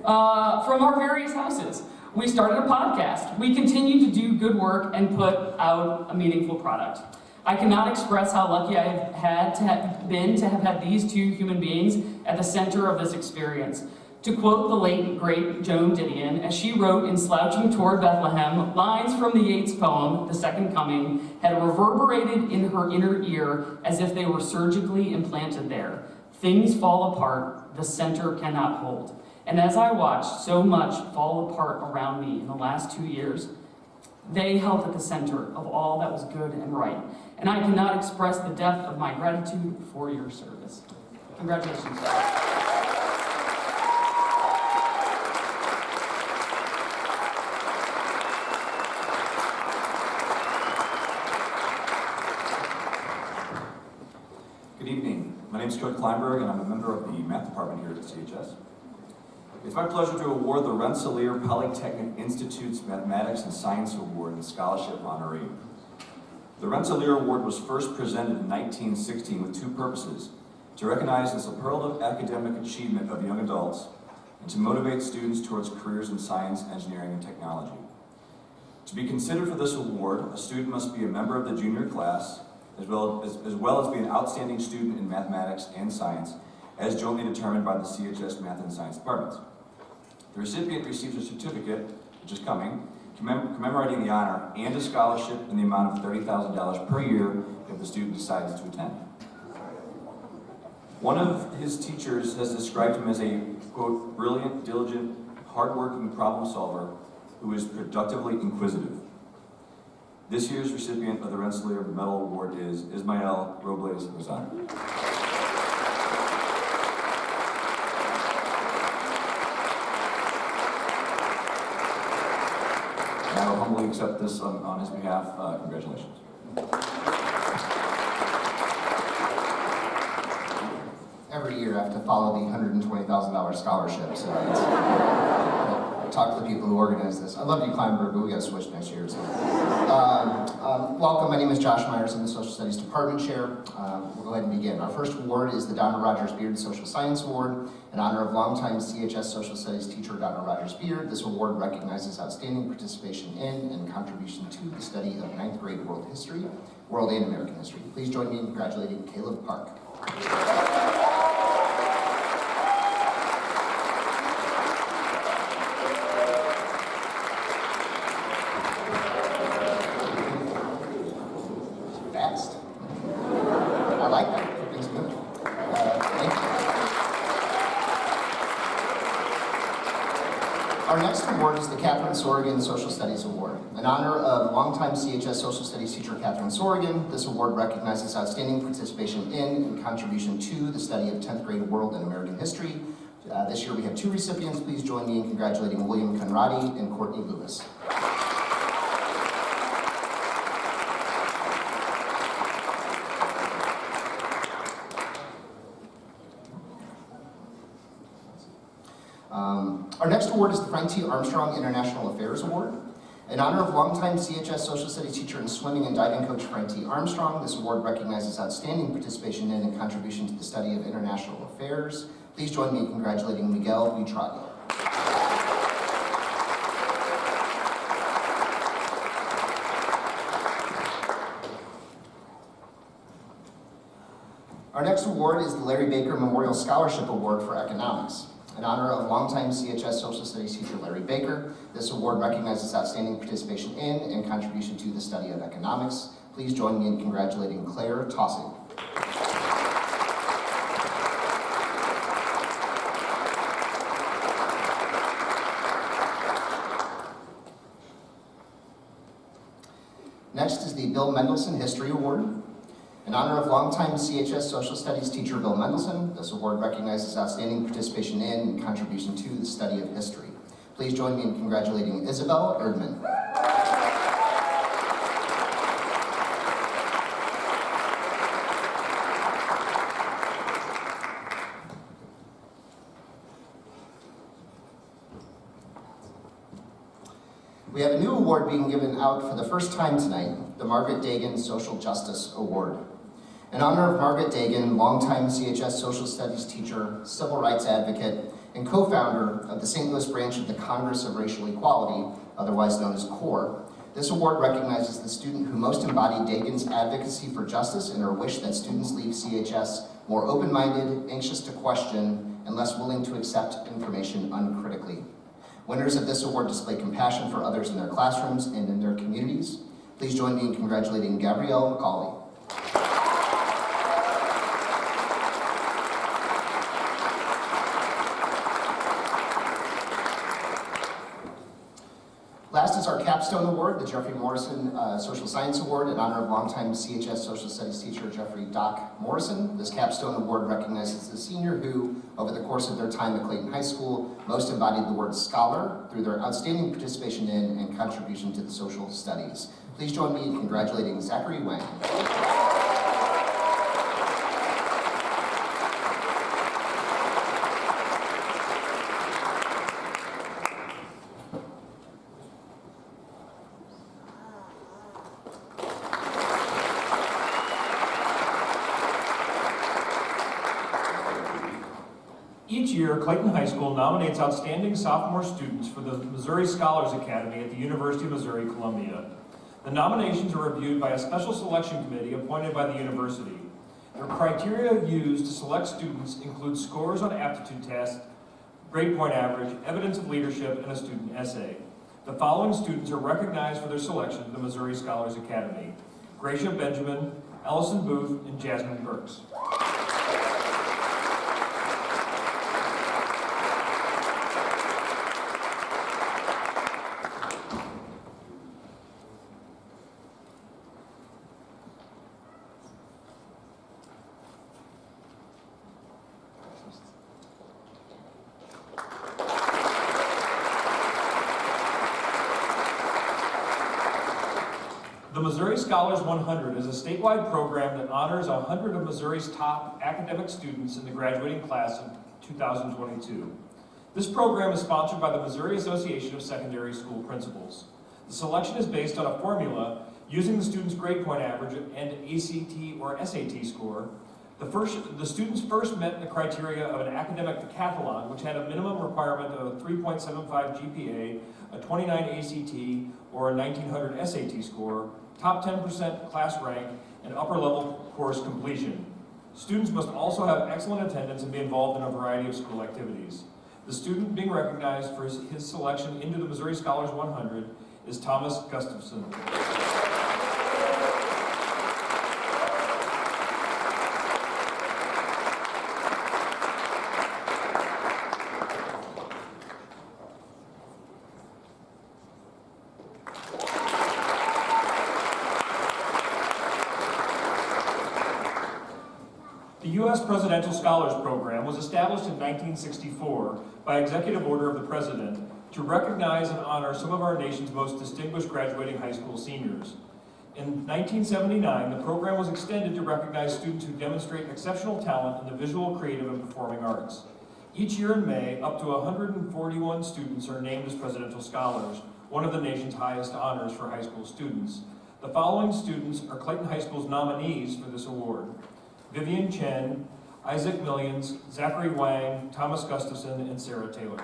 from our various houses. We started a podcast. We continue to do good work and put out a meaningful product. I cannot express how lucky I have been to have had these two human beings at the center of this experience. To quote the late, great Joan Didion, as she wrote in Slouching Toward Bethlehem, lines from the Yeats poem, The Second Coming, had reverberated in her inner ear as if they were surgically implanted there. Things fall apart, the center cannot hold. And as I watched so much fall apart around me in the last 2 years, they held at the center of all that was good and right. And I cannot express the depth of my gratitude for your service. Congratulations. Good evening. My name is Stuart Kleinberg, and I'm a member of the math department here at CHS. It's my pleasure to award the Rensselaer Polytechnic Institute's Mathematics and Science Award and Scholarship Honoree. The Rensselaer Award was first presented in 1916 with two purposes: to recognize the superlative academic achievement of young adults, and to motivate students towards careers in science, engineering, and technology. To be considered for this award, a student must be a member of the junior class, as well as be an outstanding student in mathematics and science, as jointly determined by the CHS Math and Science departments. The recipient receives a certificate, which is coming, commemorating the honor, and a scholarship in the amount of $30,000 per year if the student decides to attend. One of his teachers has described him as a, quote, brilliant, diligent, hardworking problem solver who is productively inquisitive. This year's recipient of the Rensselaer Medal Award is Ismael Robles Lozano. And I will humbly accept this on his behalf. Congratulations. Every year I have to follow the $120,000 scholarship, so it's, talk to the people who organize this. I love you, Kleinberg, but we got to switch next year. So. Welcome, my name is Josh Myers. I'm the Social Studies Department Chair. We'll go ahead and begin. Our first award is the Donna Rogers Beard Social Science Award in honor of longtime CHS Social Studies teacher Donna Rogers Beard. This award recognizes outstanding participation in and contribution to the study of 9th grade world history, world and American history. Please join me in congratulating Caleb Park. Oregon Social Studies Award. In honor of longtime CHS Social Studies teacher Catherine Sorrigan, this award recognizes outstanding participation in and contribution to the study of 10th grade world and American history. This year we have 2 recipients. Please join me in congratulating William Conradi and Courtney Lewis. Our next award is the Frank T. Armstrong International Affairs Award. In honor of longtime CHS Social Studies teacher and swimming and diving coach Frank T. Armstrong, this award recognizes outstanding participation in and contribution to the study of international affairs. Please join me in congratulating Miguel Buitrago. Our next award is the Larry Baker Memorial Scholarship Award for Economics. In honor of longtime CHS Social Studies teacher Larry Baker, this award recognizes outstanding participation in and contribution to the study of economics. Please join me in congratulating Claire Tossing. Next is the Bill Mendelson History Award. In honor of longtime CHS Social Studies teacher Bill Mendelson, this award recognizes outstanding participation in and contribution to the study of history. Please join me in congratulating Isabel Erdman. We have a new award being given out for the first time tonight, the Margaret Dagan Social Justice Award. In honor of Margaret Dagan, longtime CHS Social Studies teacher, civil rights advocate, and co-founder of the St. Louis branch of the Congress of Racial Equality, otherwise known as CORE, this award recognizes the student who most embodied Dagan's advocacy for justice and her wish that students leave CHS more open-minded, anxious to question, and less willing to accept information uncritically. Winners of this award display compassion for others in their classrooms and in their communities. Please join me in congratulating Gabrielle McCauley. Last is our capstone award, the Jeffrey Morrison Social Science Award in honor of longtime CHS Social Studies teacher Jeffrey Doc Morrison. This capstone award recognizes the senior who, over the course of their time at Clayton High School, most embodied the word scholar through their outstanding participation in and contribution to the social studies. Please join me in congratulating Zachary Wang. Each year, Clayton High School nominates outstanding sophomore students for the Missouri Scholars Academy at the University of Missouri-Columbia. The nominations are reviewed by a special selection committee appointed by the university. The criteria used to select students include scores on aptitude tests, grade point average, evidence of leadership, and a student essay. The following students are recognized for their selection to the Missouri Scholars Academy: Gracia Benjamin, Allison Booth, and Jasmine Burks. The Missouri Scholars 100 is a statewide program that honors 100 of Missouri's top academic students in the graduating class of 2022. This program is sponsored by the Missouri Association of Secondary School Principals. The selection is based on a formula using the student's grade point average and ACT or SAT score. The students first met the criteria of an academic decathlon, which had a minimum requirement of a 3.75 GPA, a 29 ACT, or a 1900 SAT score, top 10% class rank, and upper level course completion. Students must also have excellent attendance and be involved in a variety of school activities. The student being recognized for his selection into the Missouri Scholars 100 is Thomas Gustafson. The U.S. Presidential Scholars Program was established in 1964 by executive order of the President to recognize and honor some of our nation's most distinguished graduating high school seniors. In 1979, the program was extended to recognize students who demonstrate exceptional talent in the visual, creative, and performing arts. Each year in May, up to 141 students are named as Presidential Scholars, one of the nation's highest honors for high school students. The following students are Clayton High School's nominees for this award: Vivian Chen, Isaac Millions, Zachary Wang, Thomas Gustafson, and Sarah Taylor.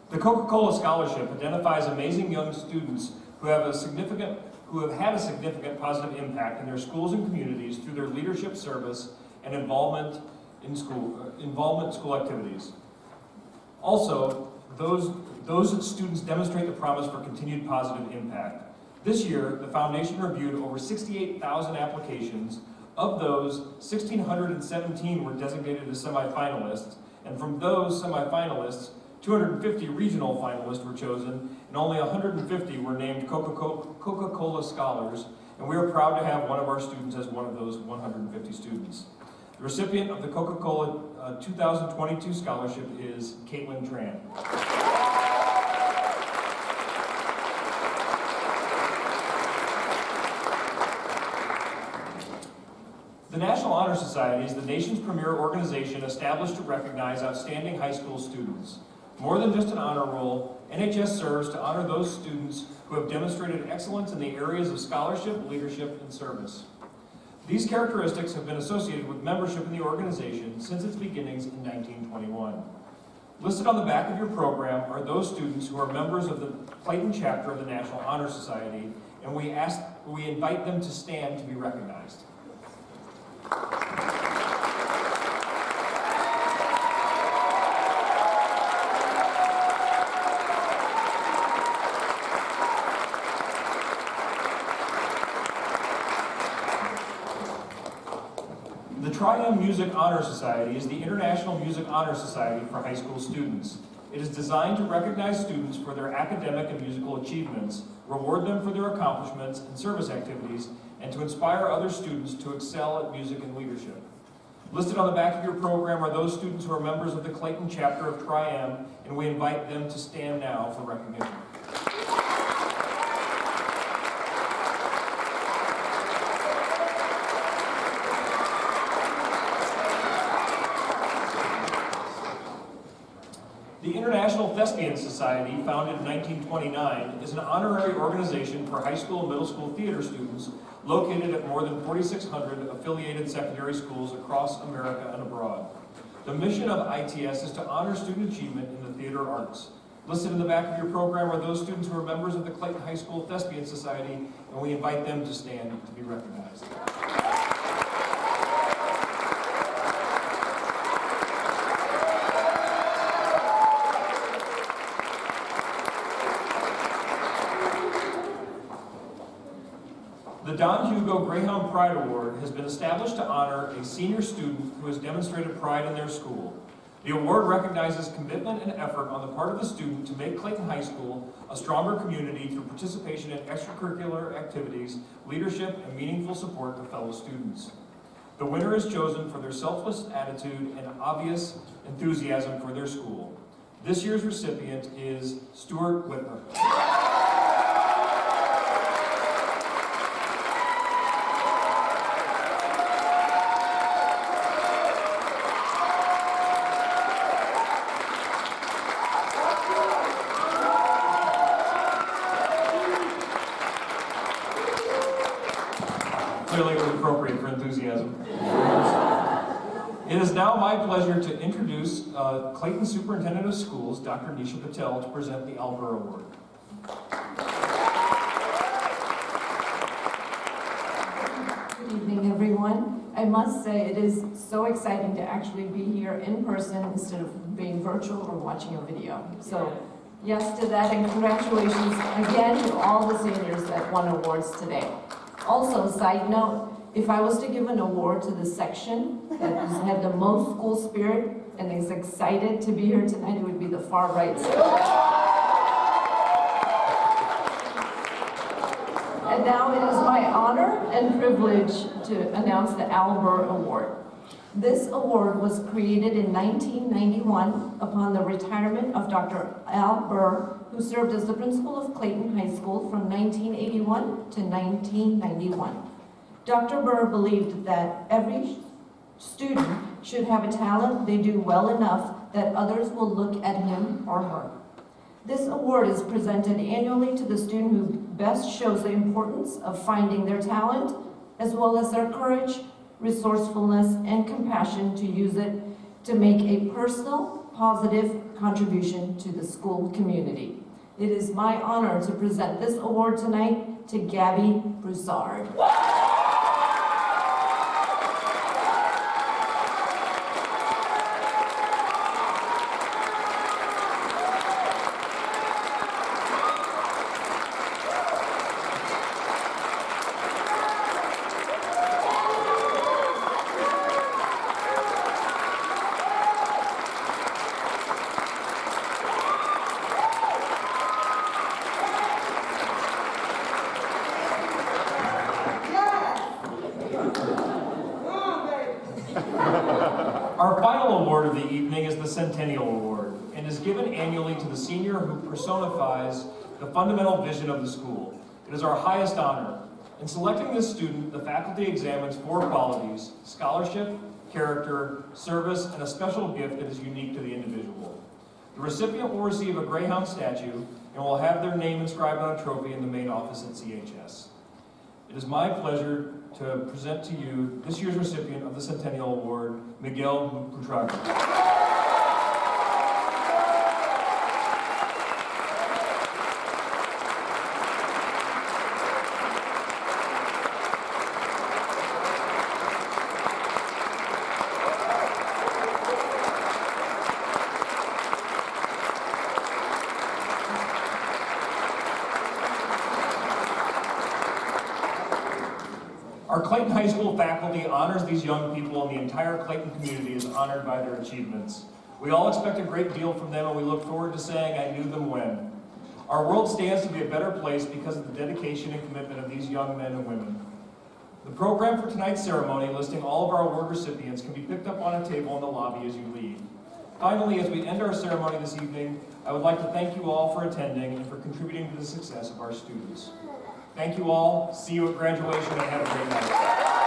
The Coca-Cola Scholarship identifies amazing young students who have had a significant positive impact in their schools and communities through their leadership, service, and involvement in school activities. Also, those students demonstrate the promise for continued positive impact. This year, the foundation reviewed over 68,000 applications. Of those, 1,617 were designated as semifinalists, and from those semifinalists, 250 regional finalists were chosen, and only 150 were named Coca-Cola Scholars, and we are proud to have one of our students as one of those 150 students. The recipient of the Coca-Cola 2022 scholarship is Caitlin Tran. The National Honor Society is the nation's premier organization established to recognize outstanding high school students. More than just an honor roll, NHS serves to honor those students who have demonstrated excellence in the areas of scholarship, leadership, and service. These characteristics have been associated with membership in the organization since its beginnings in 1921. Listed on the back of your program are those students who are members of the Clayton chapter of the National Honor Society, and we invite them to stand to be recognized. The Triumph Music Honor Society is the International Music Honor Society for high school students. It is designed to recognize students for their academic and musical achievements, reward them for their accomplishments and service activities, and to inspire other students to excel at music and leadership. Listed on the back of your program are those students who are members of the Clayton chapter of Tri-M, and we invite them to stand now for recognition. The International Thespian Society, founded in 1929, is an honorary organization for high school and middle school theater students located at more than 4,600 affiliated secondary schools across America and abroad. The mission of ITS is to honor student achievement in the theater arts. Listed in the back of your program are those students who are members of the Clayton High School Thespian Society, and we invite them to stand to be recognized. The Don Hugo Greyhound Pride Award has been established to honor a senior student who has demonstrated pride in their school. The award recognizes commitment and effort on the part of the student to make Clayton High School a stronger community through participation in extracurricular activities, leadership, and meaningful support to fellow students. The winner is chosen for their selfless attitude and obvious enthusiasm for their school. This year's recipient is Stuart Whitmer. Clearly it was appropriate for enthusiasm. It is now my pleasure to introduce Clayton Superintendent of Schools, Dr. Nisha Patel, to present the Albert Award. Good evening, everyone. I must say it is so exciting to actually be here in person instead of being virtual or watching a video. So yes to that, and congratulations again to all the seniors that won awards today. Also, side note, if I was to give an award to the section that has had the most school spirit and is excited to be here tonight, it would be the far right section. And now it is my honor and privilege to announce the Albert Award. This award was created in 1991 upon the retirement of Dr. Al Burr, who served as the principal of Clayton High School from 1981 to 1991. Dr. Burr believed that every student should have a talent they do well enough that others will look at him or her. This award is presented annually to the student who best shows the importance of finding their talent, as well as their courage, resourcefulness, and compassion to use it to make a personal, positive contribution to the school community. It is my honor to present this award tonight to Gabby Broussard. Our final award of the evening is the Centennial Award and is given annually to the senior who personifies the fundamental vision of the school. It is our highest honor. In selecting this student, the faculty examines 4 qualities: scholarship, character, service, and a special gift that is unique to the individual. The recipient will receive a Greyhound statue and will have their name inscribed on a trophy in the main office at CHS. It is my pleasure to present to you this year's recipient of the Centennial Award, Miguel Butrago. Our Clayton High School faculty honors these young people, and the entire Clayton community is honored by their achievements. We all expect a great deal from them, and we look forward to saying, "I knew them when." Our world stands to be a better place because of the dedication and commitment of these young men and women. The program for tonight's ceremony, listing all of our award recipients, can be picked up on a table in the lobby as you leave. Finally, as we end our ceremony this evening, I would like to thank you all for attending and for contributing to the success of our students. Thank you all. See you at graduation, and have a great night.